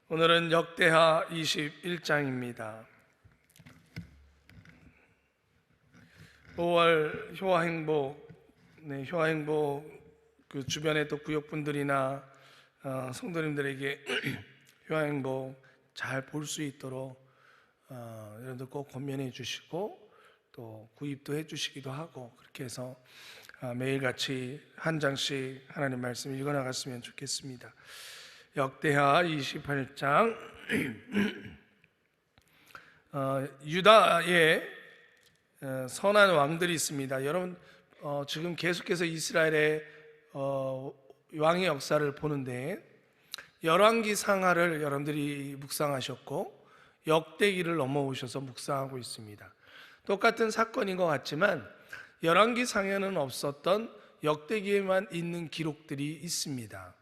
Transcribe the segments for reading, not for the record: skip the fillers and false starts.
오늘은 역대하 21장입니다. 5월 효화행복, 효화행복 그 주변의 또 구역분들이나 성도님들에게 효화행복 잘 볼 수 있도록 여러분들 꼭 권면해 주시고 또 구입도 해 주시기도 하고, 그렇게 해서 매일같이 한 장씩 하나님 말씀 읽어 나갔으면 좋겠습니다. 역대하 28장. 유다의 선한 왕들이 있습니다. 여러분 지금 계속해서 이스라엘의 왕의 역사를 보는데, 열왕기 상하를 여러분들이 묵상하셨고 역대기를 넘어오셔서 묵상하고 있습니다. 똑같은 사건인 것 같지만 열왕기 상에는 없었던 역대기에만 있는 기록들이 있습니다.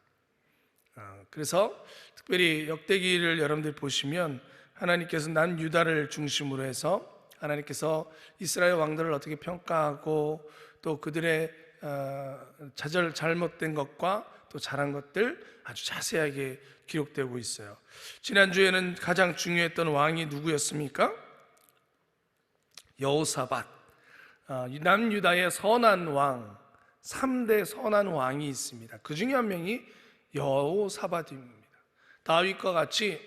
그래서 특별히 역대기를 여러분들 보시면 하나님께서 난 유다를 중심으로 해서 하나님께서 이스라엘 왕들을 어떻게 평가하고 또 그들의 잘못된 것과 또 잘한 것들 아주 자세하게 기록되고 있어요. 지난주에는 가장 중요했던 왕이 누구였습니까? 여호사밧. 남유다의 선한 왕, 3대 선한 왕이 있습니다. 그 중에 한 명이 여호사밧입니다. 다윗과 같이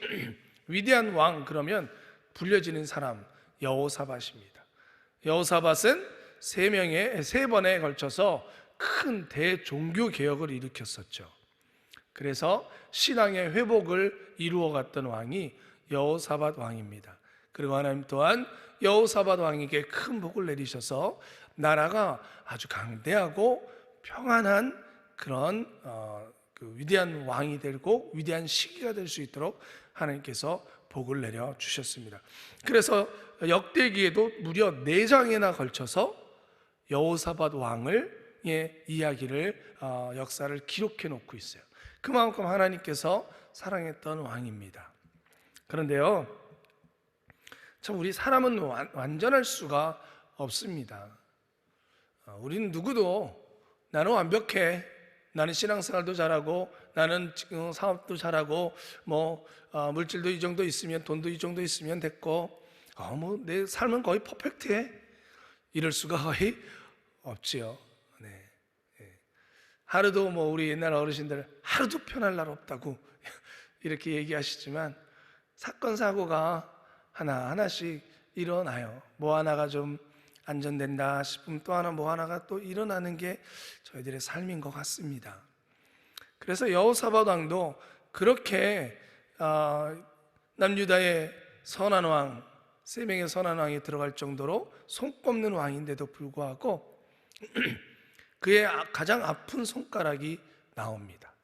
위대한 왕 그러면 불려지는 사람 여호사밧입니다. 여호사밧은 세 번에 걸쳐서 큰 대종교 개혁을 일으켰었죠. 그래서 신앙의 회복을 이루어갔던 왕이 여호사밧 왕입니다. 그리고 하나님 또한 여호사밧 왕에게 큰 복을 내리셔서 나라가 아주 강대하고 평안한 그런 그 위대한 왕이 되고 위대한 시기가 될 수 있도록 하나님께서 복을 내려 주셨습니다. 그래서 역대기에도 무려 4장에나 걸쳐서 여호사밧 왕의 이야기를 역사를 기록해 놓고 있어요. 그만큼 하나님께서 사랑했던 왕입니다. 그런데요, 참 우리 사람은 완전할 수가 없습니다. 우리는 누구도 나는 완벽해, 나는 신앙생활도 잘하고 나는 지금 사업도 잘하고 물질도 이 정도 있으면, 돈도 이 정도 있으면 됐고 내 삶은 거의 퍼펙트해, 이럴 수가 거의 없지요. 하루도 우리 옛날 어르신들 하루도 편할 날 없다고 이렇게 얘기하시지만 사건 사고가 하나씩 일어나요. 하나가 좀 안전된다 싶으면 또 하나가 또 일어나는 게 저희들의 삶인 것 같습니다. 그래서 여호사밧 왕도 그렇게 남유다의 선한 왕, 3명의 선한 왕이 들어갈 정도로 손꼽는 왕인데도 불구하고 그의 가장 아픈 손가락이 나옵니다.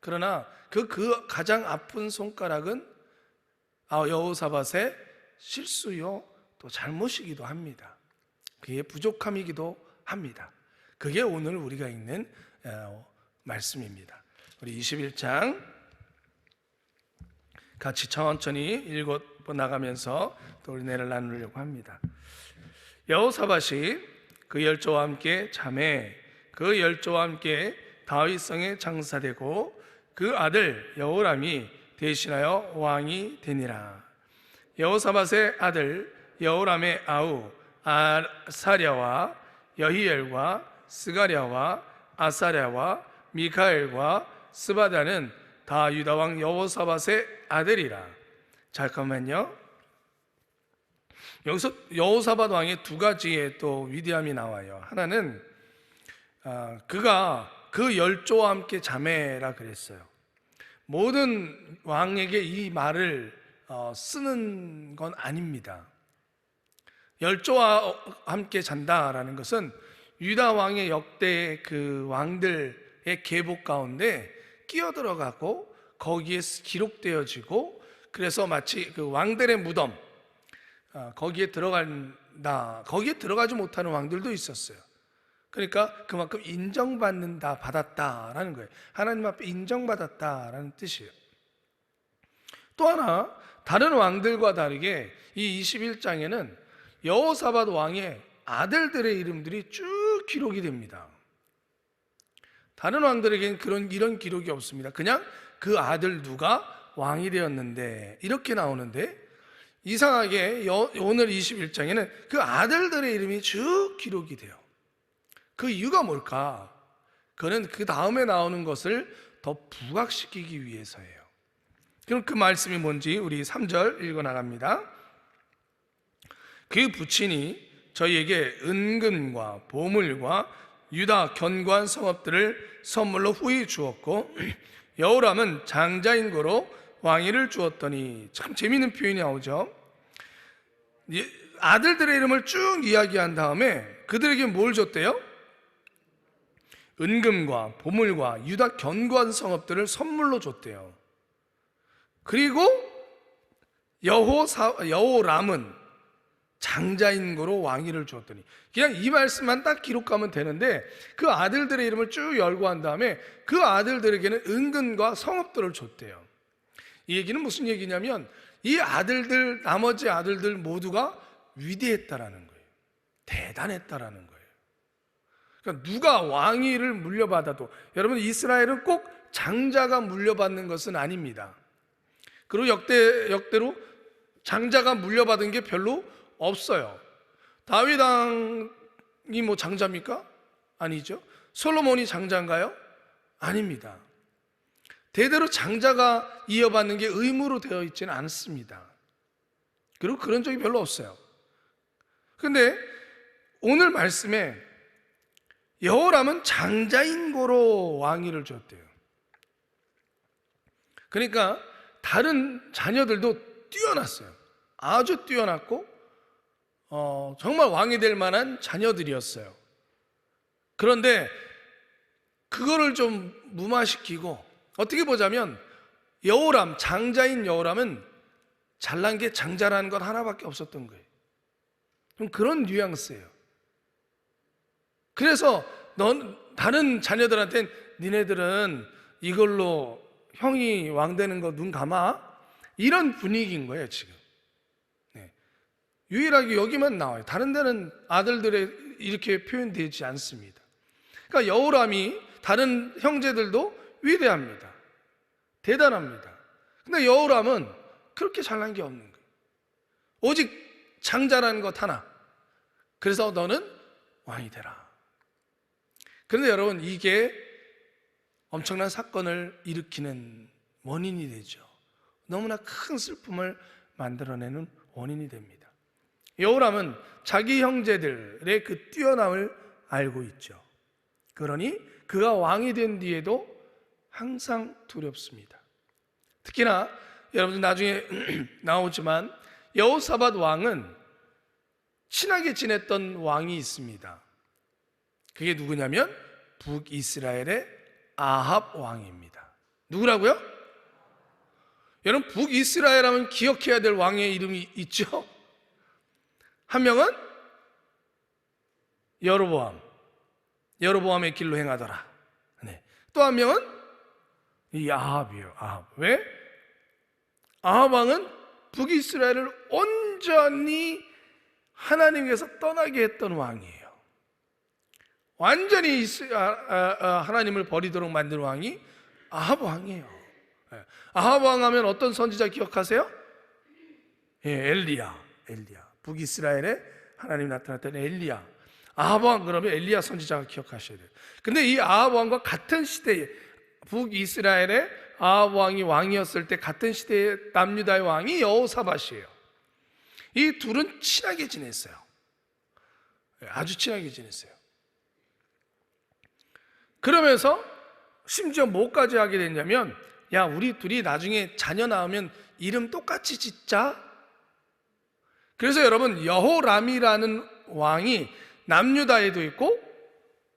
그러나 그 가장 아픈 손가락은 여호사밧의 실수요 또 잘못이기도 합니다. 그의 부족함이기도 합니다. 그게 오늘 우리가 읽는 말씀입니다. 우리 21장 같이 천천히 읽어 나가면서 또 은혜를 나누려고 합니다. 여호사밧이 그 열조와 함께 자매, 그 열조와 함께 다윗성에 장사되고 그 아들 여호람이 대신하여 왕이 되니라. 여호사밧의 아들 여호람의 아우 아사랴와 여히엘과 스가랴와 아사랴와 미카엘과 스바다는 다 유다왕 여호사밧의 아들이라. 잠깐만요. 여기서 여호사밧 왕의 2가지의 또 위대함이 나와요. 하나는 그가 그 열조와 함께 자매라 그랬어요. 모든 왕에게 이 말을 쓰는 건 아닙니다. 열조와 함께 잔다라는 것은 유다 왕의 역대 그 왕들의 계복 가운데 끼어들어가고 거기에 기록되어지고, 그래서 마치 그 왕들의 무덤 거기에 들어간다. 거기에 들어가지 못하는 왕들도 있었어요. 그러니까 그만큼 인정받는다, 받았다라는 거예요. 하나님 앞에 인정받았다라는 뜻이에요. 또 하나, 다른 왕들과 다르게 이 21장에는 여호사밧 왕의 아들들의 이름들이 쭉 기록이 됩니다. 다른 왕들에게는 이런 기록이 없습니다. 그냥 그 아들 누가 왕이 되었는데 이렇게 나오는데, 이상하게 오늘 21장에는 그 아들들의 이름이 쭉 기록이 돼요. 그 이유가 뭘까? 그는 그 다음에 나오는 것을 더 부각시키기 위해서예요. 그럼 그 말씀이 뭔지 우리 3절 읽어 나갑니다. 그 부친이 저희에게 은금과 보물과 유다 견고한 성읍들을 선물로 후히 주었고 여호람은 장자인 거로 왕위를 주었더니. 참 재미있는 표현이 나오죠. 아들들의 이름을 쭉 이야기한 다음에 그들에게 뭘 줬대요? 은금과 보물과 유다 견고한 성읍들을 선물로 줬대요. 그리고 여호람은 장자인 거로 왕위를 주었더니. 그냥 이 말씀만 딱 기록하면 되는데 그 아들들의 이름을 쭉 열거한 다음에 그 아들들에게는 은금과 성읍들을 줬대요. 이 얘기는 무슨 얘기냐면 이 아들들, 나머지 아들들 모두가 위대했다라는 거예요. 대단했다라는 거예요. 그러니까 누가 왕위를 물려받아도, 여러분, 이스라엘은 꼭 장자가 물려받는 것은 아닙니다. 그리고 역대로 장자가 물려받은 게 별로 없어요. 다윗 왕이 뭐 장자입니까? 아니죠. 솔로몬이 장자인가요? 아닙니다. 대대로 장자가 이어받는 게 의무로 되어 있지는 않습니다. 그리고 그런 적이 별로 없어요. 그런데 오늘 말씀에 여호람은 장자인 거로 왕위를 줬대요. 그러니까 다른 자녀들도 뛰어났어요. 아주 뛰어났고 정말 왕이 될 만한 자녀들이었어요. 그런데 그거를 좀 무마시키고, 어떻게 보자면 여호람, 장자인 여호람은 잘난 게 장자라는 것 하나밖에 없었던 거예요. 좀 그런 뉘앙스예요. 그래서 다른 자녀들한테는 니네들은 이걸로 형이 왕 되는 거 눈 감아? 이런 분위기인 거예요 지금. 유일하게 여기만 나와요. 다른 데는 아들들의 이렇게 표현되지 않습니다. 그러니까 여호람이 다른 형제들도 위대합니다. 대단합니다. 근데 여호람은 그렇게 잘난 게 없는 거예요. 오직 장자라는 것 하나. 그래서 너는 왕이 되라. 그런데 여러분, 이게 엄청난 사건을 일으키는 원인이 되죠. 너무나 큰 슬픔을 만들어내는 원인이 됩니다. 여호람은 자기 형제들의 그 뛰어남을 알고 있죠. 그러니 그가 왕이 된 뒤에도 항상 두렵습니다. 특히나 여러분들 나중에 나오지만 여호사밧 왕은 친하게 지냈던 왕이 있습니다. 그게 누구냐면 북이스라엘의 아합 왕입니다. 누구라고요? 여러분, 북이스라엘 하면 기억해야 될 왕의 이름이 있죠? 한 명은 여로보암의 길로 행하더라. 네. 또 한 명은 이 아합이에요. 아합. 왜? 아합 왕은 북이스라엘을 온전히 하나님께서 떠나게 했던 왕이에요. 완전히 하나님을 버리도록 만든 왕이 아합 왕이에요. 아합 왕 하면 어떤 선지자 기억하세요? 엘리야. 북이스라엘에 하나님 나타났던 엘리야. 아합 왕 그러면 엘리야 선지자가 기억하셔야 돼요. 근데 이 아합 왕과 같은 시대에, 북이스라엘에 아합 왕이 왕이었을 때 같은 시대의 남유다의 왕이 여호사밧이에요. 이 둘은 친하게 지냈어요. 아주 친하게 지냈어요. 그러면서 심지어 뭐까지 하게 됐냐면, 야, 우리 둘이 나중에 자녀 낳으면 이름 똑같이 짓자. 그래서 여러분, 여호람이라는 왕이 남유다에도 있고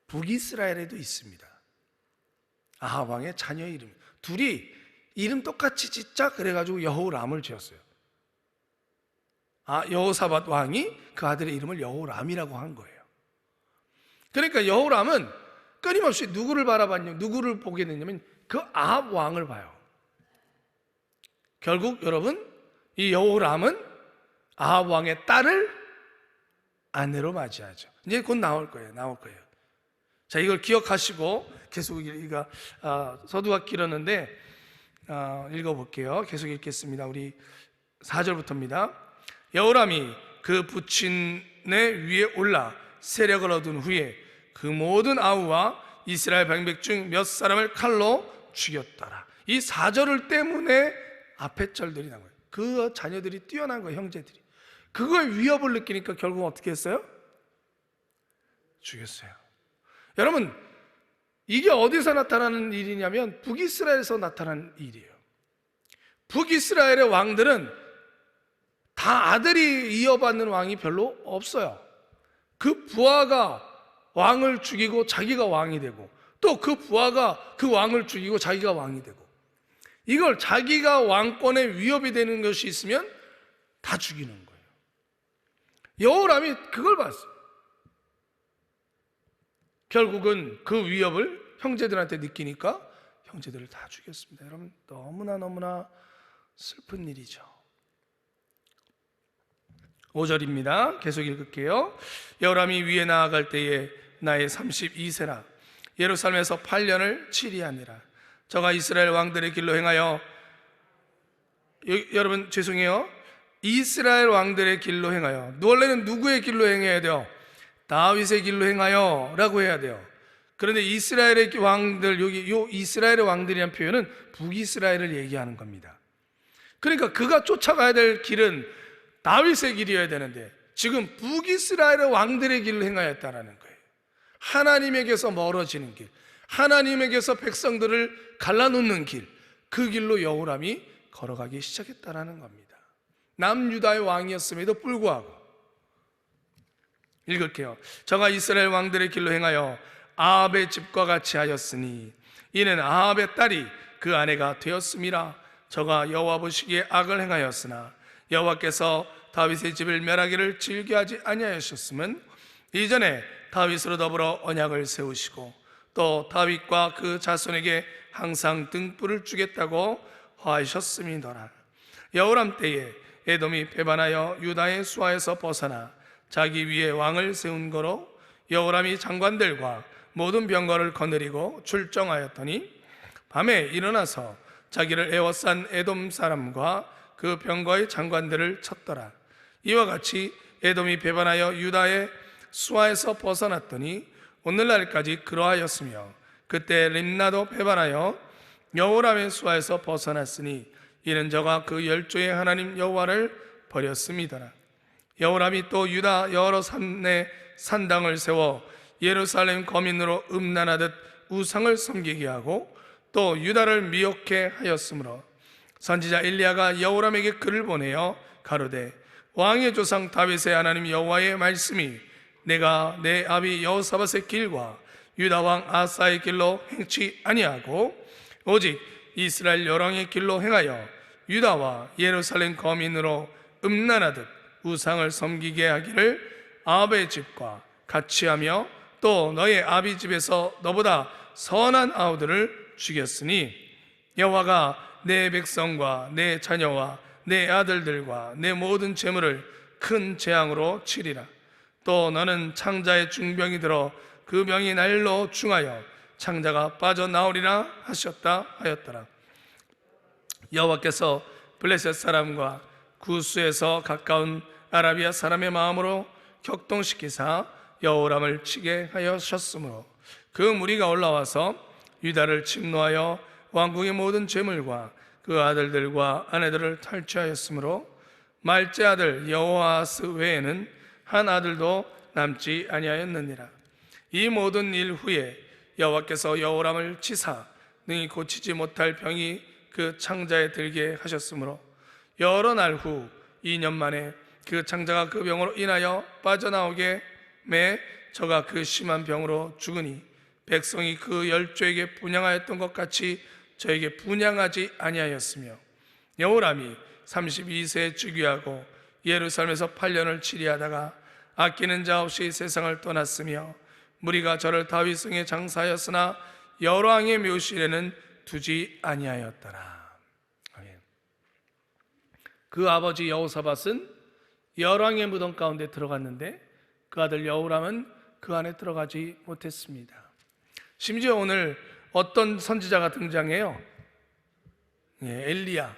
북이스라엘에도 있습니다. 아합 왕의 자녀 이름, 둘이 이름 똑같이 짓자 그래가지고 여호람을 지었어요. 여호사밧 왕이 그 아들의 이름을 여호람이라고 한 거예요. 그러니까 여호람은 끊임없이 누구를 바라봤냐, 누구를 보게 됐냐면 그 아합 왕을 봐요. 결국 여러분, 이 여호람은 아합 왕의 딸을 아내로 맞이하죠. 이제 곧 나올 거예요. 자, 이걸 기억하시고 계속 우리가 서두가 길었는데, 읽어볼게요. 계속 읽겠습니다. 우리 4절부터입니다. 여호람이 그 부친의 위에 올라 세력을 얻은 후에 그 모든 아우와 이스라엘 방백 중 몇 사람을 칼로 죽였더라. 이 4절을 때문에 앞에 절들이 나온 거예요. 그 자녀들이 뛰어난 거예요. 형제들이. 그거에 위협을 느끼니까 결국 어떻게 했어요? 죽였어요. 여러분, 이게 어디서 나타나는 일이냐면 북이스라엘에서 나타난 일이에요. 북이스라엘의 왕들은 다 아들이 이어받는 왕이 별로 없어요. 그 부하가 왕을 죽이고 자기가 왕이 되고, 또 그 부하가 그 왕을 죽이고 자기가 왕이 되고, 이걸 자기가 왕권에 위협이 되는 것이 있으면 다 죽이는 거예요. 여호람이 그걸 봤어요. 결국은 그 위협을 형제들한테 느끼니까 형제들을 다 죽였습니다. 여러분, 너무나 슬픈 일이죠. 5절입니다. 계속 읽을게요. 여호람이 위에 나아갈 때에 나이 32세라 예루살렘에서 8년을 치리하니라. 저가 이스라엘 왕들의 길로 행하여, 여러분 죄송해요, 이스라엘 왕들의 길로 행하여, 원래는 누구의 길로 행해야 돼요? 다윗의 길로 행하여 라고 해야 돼요. 그런데 이스라엘의 왕들, 여기 요 이스라엘의 왕들이라는 표현은 북이스라엘을 얘기하는 겁니다. 그러니까 그가 쫓아가야 될 길은 다윗의 길이어야 되는데 지금 북이스라엘의 왕들의 길로 행하였다라는 거예요. 하나님에게서 멀어지는 길, 하나님에게서 백성들을 갈라놓는 길, 그 길로 여호람이 걸어가기 시작했다라는 겁니다. 남유다의 왕이었음에도 불구하고. 읽을게요. 저가 이스라엘 왕들의 길로 행하여 아합의 집과 같이 하였으니 이는 아합의 딸이 그 아내가 되었음이라. 저가 여호와 보시기에 악을 행하였으나 여호와께서 다윗의 집을 멸하기를 즐겨하지 아니하셨음은 이전에 다윗으로 더불어 언약을 세우시고 또 다윗과 그 자손에게 항상 등불을 주겠다고 하셨음이더라. 여호람 때에 에돔이 배반하여 유다의 수하에서 벗어나 자기 위에 왕을 세운 거로 여호람이 장관들과 모든 병거를 거느리고 출정하였더니 밤에 일어나서 자기를 에워싼 에돔 사람과 그 병거의 장관들을 쳤더라. 이와 같이 에돔이 배반하여 유다의 수하에서 벗어났더니 오늘날까지 그러하였으며 그때 림나도 배반하여 여호람의 수하에서 벗어났으니 이는 저가 그 열조의 하나님 여호와를 버렸음이더라. 여호람이 또 유다 여러 산내 산당을 세워 예루살렘 거민으로 음란하듯 우상을 섬기게 하고 또 유다를 미혹해 하였으므로 선지자 엘리야가 여호람에게 글을 보내어 가로되 왕의 조상 다윗의 하나님 여호와의 말씀이 내가 내 아비 여호사밧의 길과 유다 왕 아사의 길로 행치 아니하고 오직 이스라엘 여왕의 길로 행하여 유다와 예루살렘 거민으로 음란하듯 우상을 섬기게 하기를 아합의 집과 같이 하며 또 너의 아비 집에서 너보다 선한 아우들을 죽였으니 여호와가 내 백성과 내 자녀와 내 아들들과 내 모든 재물을 큰 재앙으로 치리라. 또 너는 창자의 중병이 들어 그 병이 날로 중하여 창자가 빠져나오리라 하셨다 하였더라. 여호와께서 블레셋 사람과 구스에서 가까운 아라비아 사람의 마음으로 격동시키사 여호람을 치게 하셨으므로 그 무리가 올라와서 유다를 침노하여 왕궁의 모든 재물과 그 아들들과 아내들을 탈취하였으므로 말제 아들 여호아스 외에는 한 아들도 남지 아니하였느니라. 이 모든 일 후에 여호와께서 여호람을 치사 능히 고치지 못할 병이 그 창자에 들게 하셨으므로 여러 날 후 2년 만에 그 창자가 그 병으로 인하여 빠져나오게 매 저가 그 심한 병으로 죽으니 백성이 그 열조에게 분향하였던 것 같이 저에게 분향하지 아니하였으며 여호람이 32세에 즉위하고 예루살렘에서 8년을 치리하다가 아끼는 자 없이 세상을 떠났으며 무리가 저를 다윗성에 장사하였으나 여호왕의 묘실에는 두지 아니하였더라. 아멘. 그 아버지 여호사밧은 여호왕의 무덤 가운데 들어갔는데 그 아들 여호람은 그 안에 들어가지 못했습니다. 심지어 오늘 어떤 선지자가 등장해요. 엘리야,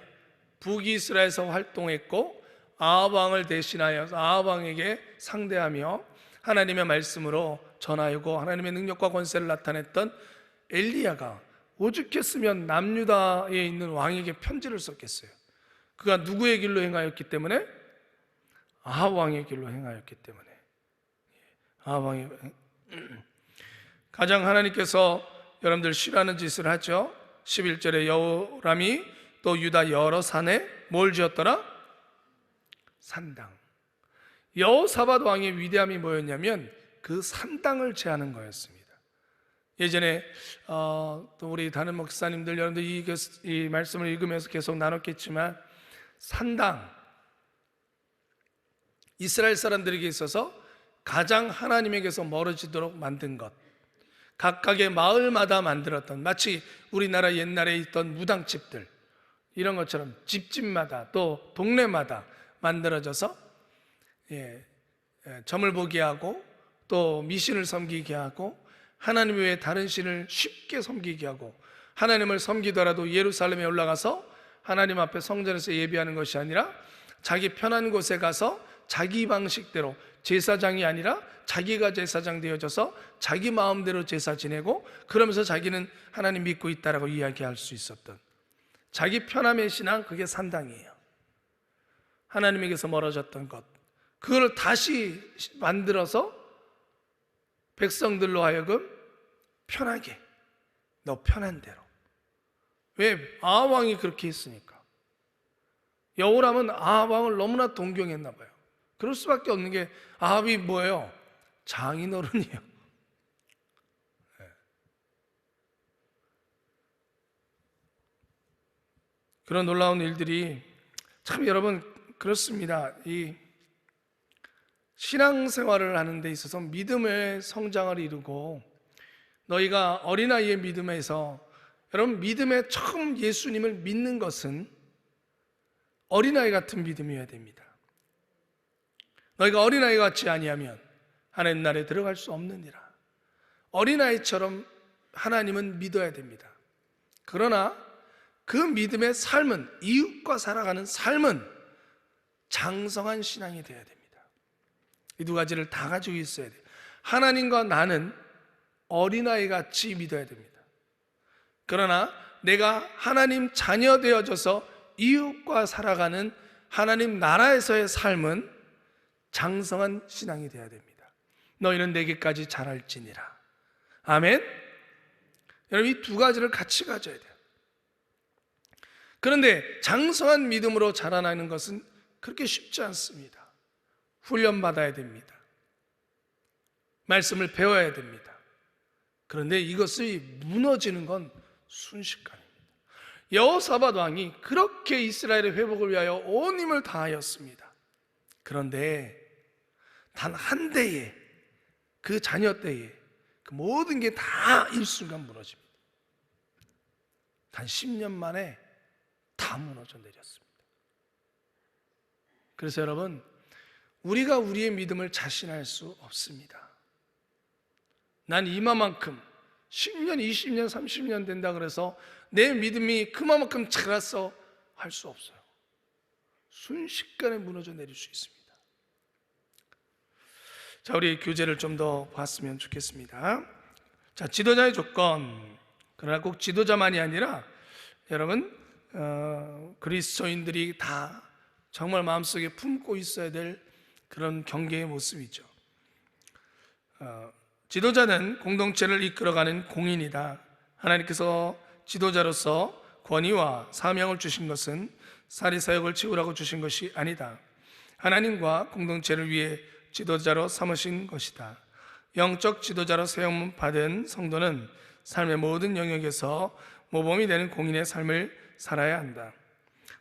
북이스라엘에서 활동했고 아합 왕을 대신하여서 아합 왕에게 상대하며 하나님의 말씀으로 전하고 하나님의 능력과 권세를 나타냈던 엘리야가 오죽했으면 남유다에 있는 왕에게 편지를 썼겠어요. 그가 누구의 길로 행하였기 때문에? 아합 왕의 길로 행하였기 때문에. 아합 왕의 가장 하나님께서 여러분들 싫어하는 짓을 하죠. 11절에 여호람이 또 유다 여러 산에 뭘 지었더라? 산당. 여호사밧 왕의 위대함이 뭐였냐면 그 산당을 제하는 거였습니다. 예전에 또 우리 다른 목사님들 여러분들 이 말씀을 읽으면서 계속 나눴겠지만 산당, 이스라엘 사람들에게 있어서 가장 하나님에게서 멀어지도록 만든 것, 각각의 마을마다 만들었던, 마치 우리나라 옛날에 있던 무당집들 이런 것처럼 집집마다 또 동네마다 만들어져서 점을 보게 하고 또 미신을 섬기게 하고 하나님 외에 다른 신을 쉽게 섬기게 하고, 하나님을 섬기더라도 예루살렘에 올라가서 하나님 앞에 성전에서 예배하는 것이 아니라 자기 편한 곳에 가서 자기 방식대로, 제사장이 아니라 자기가 제사장 되어져서 자기 마음대로 제사 지내고 그러면서 자기는 하나님 믿고 있다라고 이야기할 수 있었던 자기 편함의 신앙, 그게 산당이에요. 하나님에게서 멀어졌던 것, 그걸 다시 만들어서 백성들로 하여금 편하게, 너 편한 대로. 왜? 아합 왕이 그렇게 했으니까. 여호람은 아합 왕을 너무나 동경했나 봐요. 그럴 수밖에 없는 게, 아합이 뭐예요? 장인어른이에요. 그런 놀라운 일들이 참 여러분 그렇습니다. 이 신앙생활을 하는 데 있어서 믿음의 성장을 이루고, 너희가 어린아이의 믿음에서, 여러분 믿음에 처음 예수님을 믿는 것은 어린아이 같은 믿음이어야 됩니다. 너희가 어린아이 같지 아니하면 하나님 나라에 들어갈 수 없느니라. 어린아이처럼 하나님은 믿어야 됩니다. 그러나 그 믿음의 삶은, 이웃과 살아가는 삶은 장성한 신앙이 되어야 됩니다. 이 두 가지를 다 가지고 있어야 돼요. 하나님과 나는 어린아이 같이 믿어야 됩니다. 그러나 내가 하나님 자녀 되어져서 이웃과 살아가는 하나님 나라에서의 삶은 장성한 신앙이 되어야 됩니다. 너희는 내게까지 자랄지니라. 아멘. 여러분, 이 두 가지를 같이 가져야 돼요. 그런데 장성한 믿음으로 자라나는 것은 그렇게 쉽지 않습니다. 훈련받아야 됩니다. 말씀을 배워야 됩니다. 그런데 이것이 무너지는 건 순식간입니다. 여호사밧 왕이 그렇게 이스라엘의 회복을 위하여 온 힘을 다하였습니다. 그런데 단 한 대에, 그 자녀 때에 그 모든 게 다 일순간 무너집니다. 단 10년 만에 다 무너져 내렸습니다. 그래서 여러분, 우리가 우리의 믿음을 자신할 수 없습니다. 난 이마만큼 10년, 20년, 30년 된다 그래서 내 믿음이 그만큼 자랐어 할 수 없어요. 순식간에 무너져 내릴 수 있습니다. 자, 우리 교재를 좀 더 봤으면 좋겠습니다. 자, 지도자의 조건. 그러나 꼭 지도자만이 아니라 여러분, 그리스도인들이 다 정말 마음속에 품고 있어야 될 그런 경계의 모습이죠. 지도자는 공동체를 이끌어가는 공인이다. 하나님께서 지도자로서 권위와 사명을 주신 것은 사리사욕을 치우라고 주신 것이 아니다. 하나님과 공동체를 위해 지도자로 삼으신 것이다. 영적 지도자로 세움 받은 성도는 삶의 모든 영역에서 모범이 되는 공인의 삶을 살아야 한다.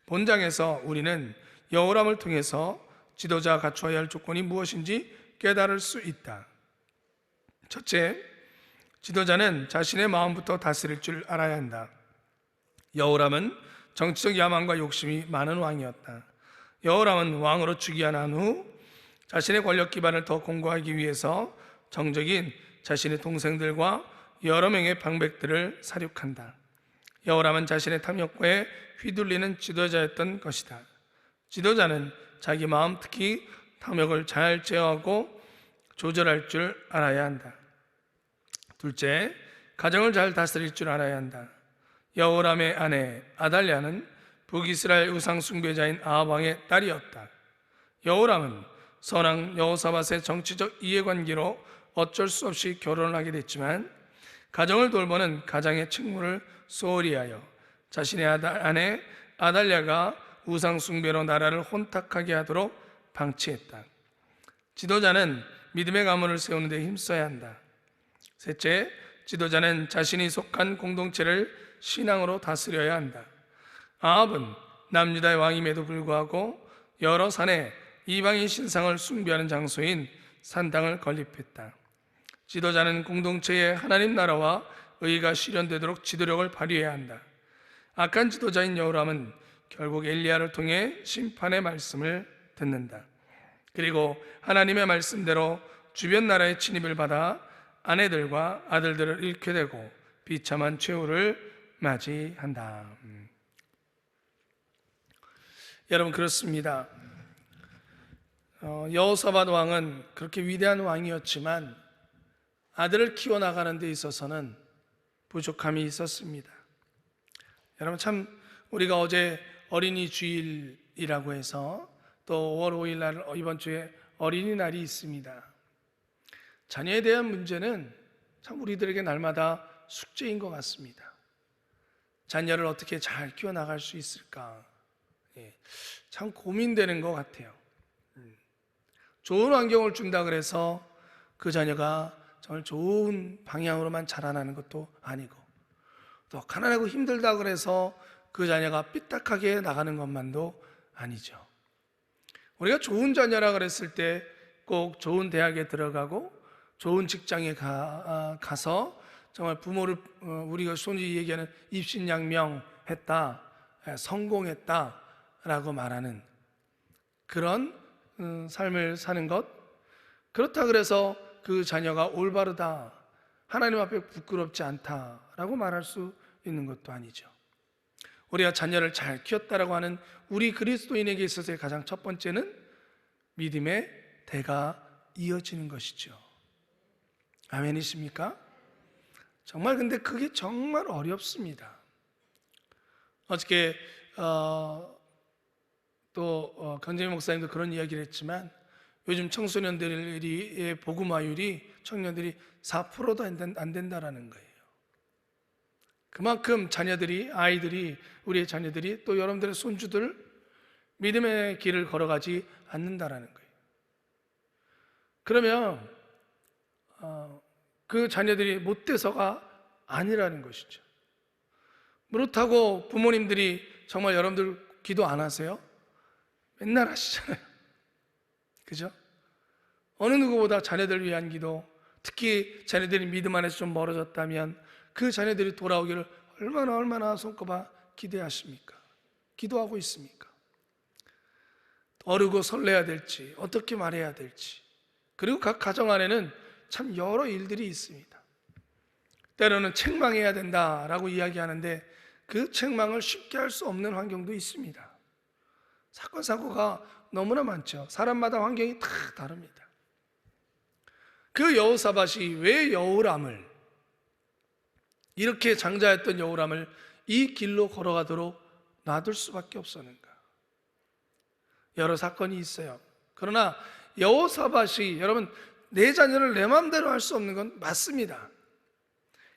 본장에서 우리는 여호람을 통해서 지도자가 갖추어야 할 조건이 무엇인지 깨달을 수 있다. 첫째, 지도자는 자신의 마음부터 다스릴 줄 알아야 한다. 여호람은 정치적 야망과 욕심이 많은 왕이었다. 여호람은 왕으로 즉위한 후 자신의 권력 기반을 더 공고하기 위해서 정적인 자신의 동생들과 여러 명의 방백들을 사륙한다. 여호람은 자신의 탐욕과에 휘둘리는 지도자였던 것이다. 지도자는 자기 마음, 특히 탐욕을 잘 제어하고 조절할 줄 알아야 한다. 둘째, 가정을 잘 다스릴 줄 알아야 한다. 여호람의 아내 아달랴는 북이스라엘 우상 숭배자인 아합 왕의 딸이었다. 여호람은 선왕 여호사밧의 정치적 이해관계로 어쩔 수 없이 결혼을 하게 됐지만 가정을 돌보는 가장의 책무를 소홀히 하여 자신의 아내 아달랴가 우상 숭배로 나라를 혼탁하게 하도록 방치했다. 지도자는 믿음의 가문을 세우는 데 힘써야 한다. 셋째, 지도자는 자신이 속한 공동체를 신앙으로 다스려야 한다. 아합은 남유다의 왕임에도 불구하고 여러 산에 이방인 신상을 숭배하는 장소인 산당을 건립했다. 지도자는 공동체의 하나님 나라와 의가 실현되도록 지도력을 발휘해야 한다. 악한 지도자인 여호람은 결국 엘리야를 통해 심판의 말씀을 듣는다. 그리고 하나님의 말씀대로 주변 나라의 침입을 받아 아내들과 아들들을 잃게 되고 비참한 최후를 맞이한다. 여러분, 그렇습니다. 여호사밧 왕은 그렇게 위대한 왕이었지만 아들을 키워나가는 데 있어서는 부족함이 있었습니다. 여러분, 참 우리가 어제 어린이 주일이라고 해서 또 5월 5일 날 이번 주에 어린이날이 있습니다. 자녀에 대한 문제는 참 우리들에게 날마다 숙제인 것 같습니다. 자녀를 어떻게 잘 키워나갈 수 있을까? 참 고민되는 것 같아요. 좋은 환경을 준다 그래서 그 자녀가 정말 좋은 방향으로만 자라나는 것도 아니고, 또 가난하고 힘들다 그래서 그 자녀가 삐딱하게 나가는 것만도 아니죠. 우리가 좋은 자녀라 그랬을 때 꼭 좋은 대학에 들어가고 좋은 직장에 가서 정말 부모를 우리가 손이 얘기하는 입신양명했다, 성공했다라고 말하는 그런 삶을 사는 것, 그렇다 그래서 그 자녀가 올바르다, 하나님 앞에 부끄럽지 않다라고 말할 수 있는 것도 아니죠. 우리가 자녀를 잘 키웠다라고 하는 우리 그리스도인에게 있어서의 가장 첫 번째는 믿음의 대가 이어지는 것이죠. 아멘이십니까? 정말 근데 그게 정말 어렵습니다. 어저께 또 강재민 목사님도 그런 이야기를 했지만 요즘 청소년들의 복음화율이 청년들이 4%도 안 된다라는 거예요. 그만큼 아이들이, 우리의 자녀들이 또 여러분들의 손주들 믿음의 길을 걸어가지 않는다라는 거예요. 그러면 그 자녀들이 못돼서가 아니라는 것이죠. 그렇다고 부모님들이 정말 여러분들 기도 안 하세요? 맨날 하시잖아요. 그죠? 어느 누구보다 자녀들을 위한 기도, 특히 자녀들이 믿음 안에서 좀 멀어졌다면 그 자녀들이 돌아오기를 얼마나 손꼽아 기대하십니까? 기도하고 있습니까? 어르고 설레야 될지, 어떻게 말해야 될지, 그리고 각 가정 안에는 참 여러 일들이 있습니다. 때로는 책망해야 된다라고 이야기하는데 그 책망을 쉽게 할 수 없는 환경도 있습니다. 사건 사고가 너무나 많죠. 사람마다 환경이 다 다릅니다. 그 여호사밧이 왜 여호람을, 이렇게 장자였던 여호람을 이 길로 걸어가도록 놔둘 수밖에 없었는가? 여러 사건이 있어요. 그러나 여호사밧이, 여러분, 내 자녀를 내 마음대로 할 수 없는 건 맞습니다.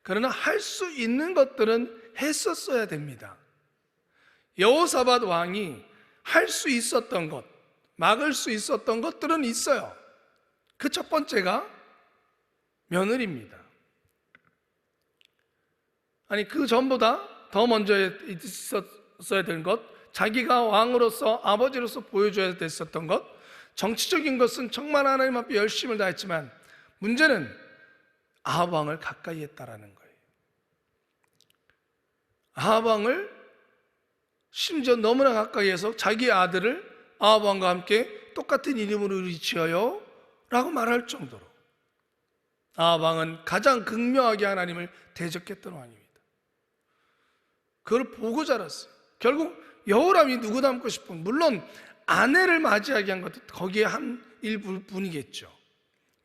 그러나 할 수 있는 것들은 했었어야 됩니다. 여호사밧 왕이 할 수 있었던 것, 막을 수 있었던 것들은 있어요. 그 첫 번째가 며느리입니다. 아니, 그 전보다 더 먼저 있었어야 된 것, 자기가 왕으로서, 아버지로서 보여줘야 됐었던 것, 정치적인 것은 정말 하나님 앞에 열심을 다했지만 문제는 아합 왕을 가까이 했다라는 거예요. 아합 왕을 심지어 너무나 가까이 해서 자기 아들을 아합 왕과 함께 똑같은 이름으로 지어요 라고 말할 정도로 아합 왕은 가장 극명하게 하나님을 대적했던 왕입니다. 그걸 보고 자랐어요. 결국 여호람이 누구 닮고 싶은, 물론 아내를 맞이하게 한 것도 거기에 한 일부분이겠죠.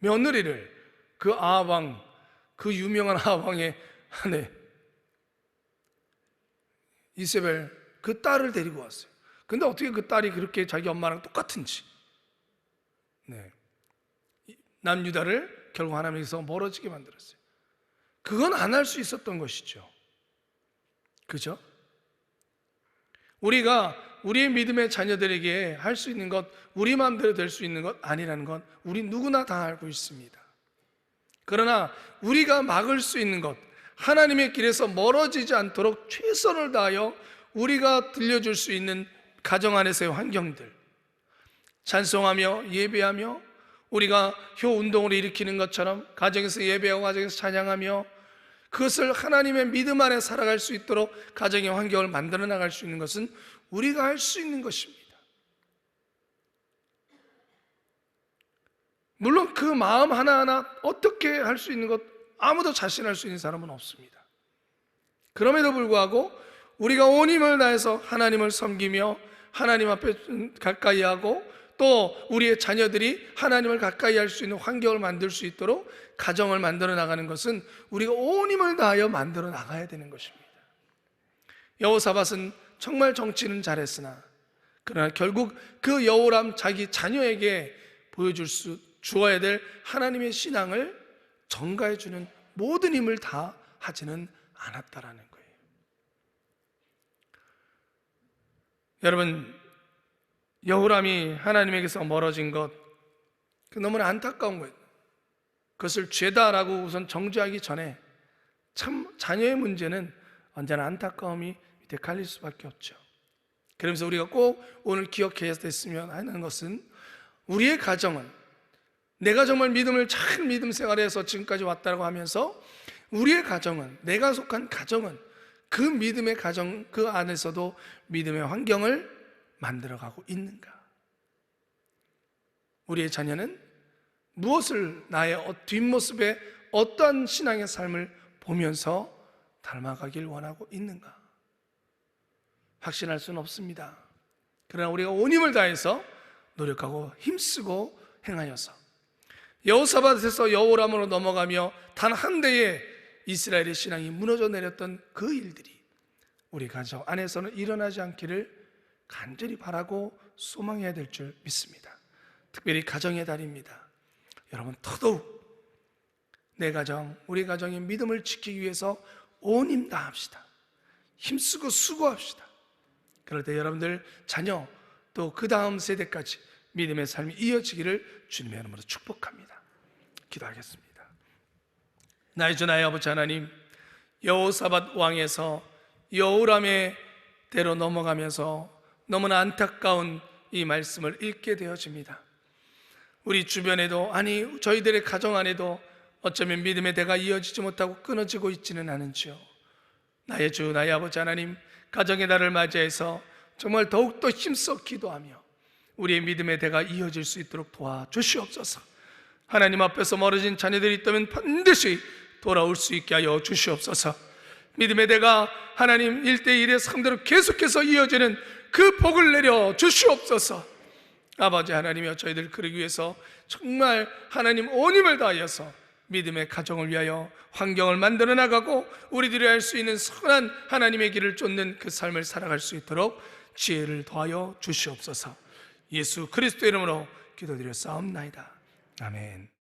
며느리를, 그 아합왕, 그 유명한 아합왕의 아내 이세벨, 그 딸을 데리고 왔어요. 근데 어떻게 그 딸이 그렇게 자기 엄마랑 똑같은지, 남유다를 결국 하나님께서 멀어지게 만들었어요. 그건 안 할 수 있었던 것이죠. 그죠? 우리가 우리의 믿음의 자녀들에게 할 수 있는 것, 우리 마음대로 될 수 있는 것 아니라는 건 우리 누구나 다 알고 있습니다. 그러나 우리가 막을 수 있는 것, 하나님의 길에서 멀어지지 않도록 최선을 다하여 우리가 들려줄 수 있는 가정 안에서의 환경들, 찬송하며 예배하며 우리가 효 운동을 일으키는 것처럼 가정에서 예배하고 가정에서 찬양하며 그것을 하나님의 믿음 안에 살아갈 수 있도록 가정의 환경을 만들어 나갈 수 있는 것은 우리가 할 수 있는 것입니다. 물론 그 마음 하나하나 어떻게 할 수 있는 것 아무도 자신할 수 있는 사람은 없습니다. 그럼에도 불구하고 우리가 온 힘을 다해서 하나님을 섬기며 하나님 앞에 가까이 하고 또 우리의 자녀들이 하나님을 가까이 할 수 있는 환경을 만들 수 있도록 가정을 만들어 나가는 것은 우리가 온 힘을 다하여 만들어 나가야 되는 것입니다. 여호사밧은 정말 정치는 잘했으나 그러나 결국 그 여호람 자기 자녀에게 주어야 될 하나님의 신앙을 전가해 주는 모든 힘을 다 하지는 않았다라는 거예요. 여러분, 여호람이 하나님에게서 멀어진 것, 그 너무나 안타까운 거예요. 그것을 죄다라고 우선 정죄하기 전에 참 자녀의 문제는 언제나 안타까움이 밑에 갈릴 수밖에 없죠. 그러면서 우리가 꼭 오늘 기억해야 됐으면 하는 것은 우리의 가정은 내가 정말 믿음을 잘 믿음 생활해서 지금까지 왔다고 하면서 우리의 가정은, 내가 속한 가정은 그 믿음의 가정 그 안에서도 믿음의 환경을 만들어가고 있는가? 우리의 자녀는 무엇을 나의 뒷모습에 어떠한 신앙의 삶을 보면서 닮아가길 원하고 있는가? 확신할 수는 없습니다. 그러나 우리가 온 힘을 다해서 노력하고 힘쓰고 행하여서 여호사밧에서 여호람으로 넘어가며 단 한 대의 이스라엘의 신앙이 무너져 내렸던 그 일들이 우리 가정 안에서는 일어나지 않기를 간절히 바라고 소망해야 될 줄 믿습니다. 특별히 가정의 달입니다. 여러분, 더더욱 내 가정, 우리 가정의 믿음을 지키기 위해서 온 힘 다합시다. 힘쓰고 수고합시다. 그럴 때 여러분들 자녀 또 그 다음 세대까지 믿음의 삶이 이어지기를 주님의 이름으로 축복합니다. 기도하겠습니다. 나의 주 나의 아버지 하나님, 여호사밧 왕에서 여호람의 대로 넘어가면서 너무나 안타까운 이 말씀을 읽게 되어집니다. 우리 주변에도, 아니 저희들의 가정 안에도 어쩌면 믿음의 대가 이어지지 못하고 끊어지고 있지는 않은지요. 나의 주 나의 아버지 하나님, 가정의 달을 맞이해서 정말 더욱더 힘써 기도하며 우리의 믿음의 대가 이어질 수 있도록 도와주시옵소서. 하나님 앞에서 멀어진 자녀들이 있다면 반드시 돌아올 수 있게 하여 주시옵소서. 믿음의 대가 하나님 1대1의 상대로 계속해서 이어지는 그 복을 내려 주시옵소서. 아버지 하나님이여, 저희들 그러기 위해서 정말 하나님 온 힘을 다하여서 믿음의 가정을 위하여 환경을 만들어 나가고 우리들이 할 수 있는 선한 하나님의 길을 쫓는 그 삶을 살아갈 수 있도록 지혜를 더하여 주시옵소서. 예수 그리스도 이름으로 기도드려 싸움나이다. 아멘.